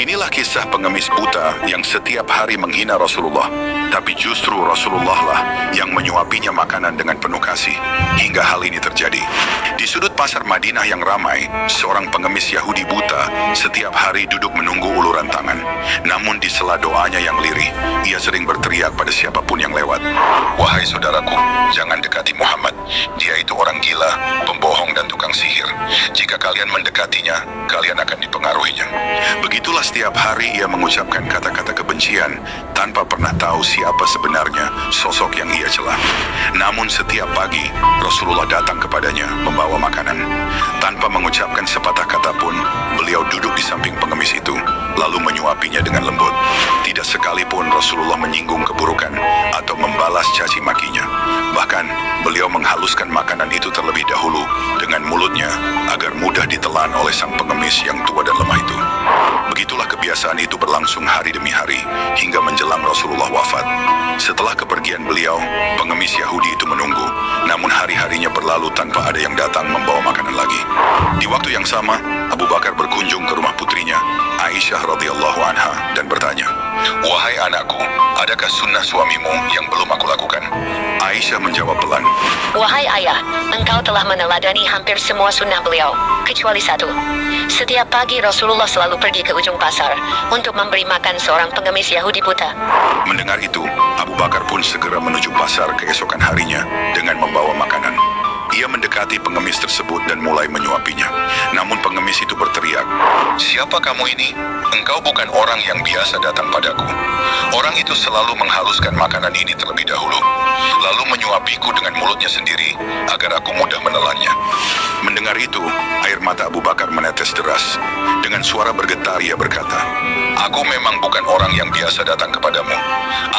Inilah kisah pengemis buta yang setiap hari menghina Rasulullah. Tapi justru Rasulullah lah yang menyuapinya makanan dengan penuh kasih. Hingga hal ini terjadi. Di sudut pasar Madinah yang ramai, seorang pengemis Yahudi buta setiap hari duduk menunggu uluran tangan. Namun di sela doanya yang lirih, ia sering berteriak pada siapapun yang lewat. "Wahai saudaraku, jangan dekati Muhammad. Dia itu orang gila, pembohong dan tukang sihir. Jika kalian mendekatinya, kalian akan dipengaruhinya." Begitulah setiap hari ia mengucapkan kata-kata kebencian tanpa pernah tahu siapa sebenarnya sosok yang ia cela. Namun setiap pagi Rasulullah datang kepadanya membawa makanan. Tanpa mengucapkan sepatah kata pun, beliau duduk di samping pengemis itu lalu menyuapinya dengan lembut. Tidak sekalipun Rasulullah menyinggung keburukan atau membalas caci makinya. Bahkan beliau menghaluskan makanan itu terlebih dahulu dengan mulutnya agar mudah ditelan oleh sang pengemis yang tua dan lemah itu. Begitulah kebiasaan itu berlangsung hari demi hari hingga menjelang Rasulullah wafat. Setelah kepergian beliau, pengemis Yahudi itu menunggu, namun hari-harinya berlalu tanpa ada yang datang membawa makanan lagi. Di waktu yang sama, Abu Bakar berkunjung ke rumah putrinya, Aisyah radhiyallahu anha, dan bertanya, "Wahai anakku, adakah sunnah suamimu yang belum aku lakukan?" Aisyah menjawab pelan, Wahai ayah, engkau telah meneladani hampir semua sunnah beliau, kecuali satu. Setiap pagi Rasulullah selalu pergi ke ujung pasar untuk memberi makan seorang pengemis Yahudi buta. Mendengar itu, Abu Bakar pun segera menuju pasar keesokan harinya dengan membawa makanan. Ia mendekati pengemis tersebut dan mulai menyuapinya. Namun pengemis itu berteriak, "Siapa kamu ini? Engkau bukan orang yang biasa datang padaku." Orang itu selalu menghaluskan makanan ini terlebih dahulu, lalu menyuapiku dengan mulutnya sendiri agar aku mudah menelannya. Mendengar itu, air mata Abu Bakar menetes deras. Dengan suara bergetar ia berkata, "Aku memang bukan orang yang biasa datang kepadamu.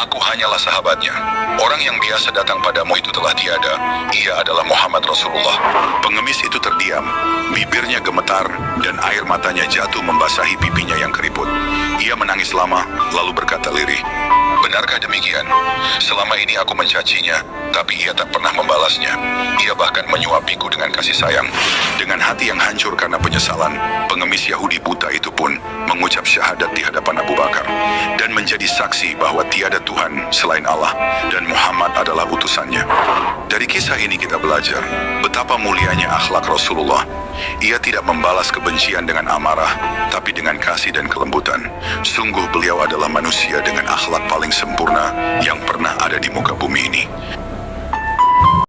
Aku hanyalah sahabatnya. Orang yang biasa datang padamu itu telah tiada. Ia adalah Muhammad Rasulullah." Pengemis itu terdiam, bibirnya gemetar dan air matanya jatuh membasahi pipinya yang keriput. Ia menangis lama, lalu berkata lirih, "Benarkah demikian? Selama ini aku mencacinya, tapi ia tak pernah membalasnya. Ia bahkan menyuapiku dengan kasih sayang." Dengan hati yang hancur karena penyesalan, pengemis Yahudi buta itu pun mengucap syahadat di hadapan Abu Bakar dan menjadi saksi bahwa tiada Tuhan selain Allah dan Muhammad adalah utusannya. Dari kisah ini kita belajar betapa mulianya akhlak Rasulullah. Ia tidak membalas kebencian dengan amarah, tapi dengan kasih dan kelembutan. Sungguh beliau adalah manusia dengan akhlak paling sempurna yang pernah ada di muka bumi ini.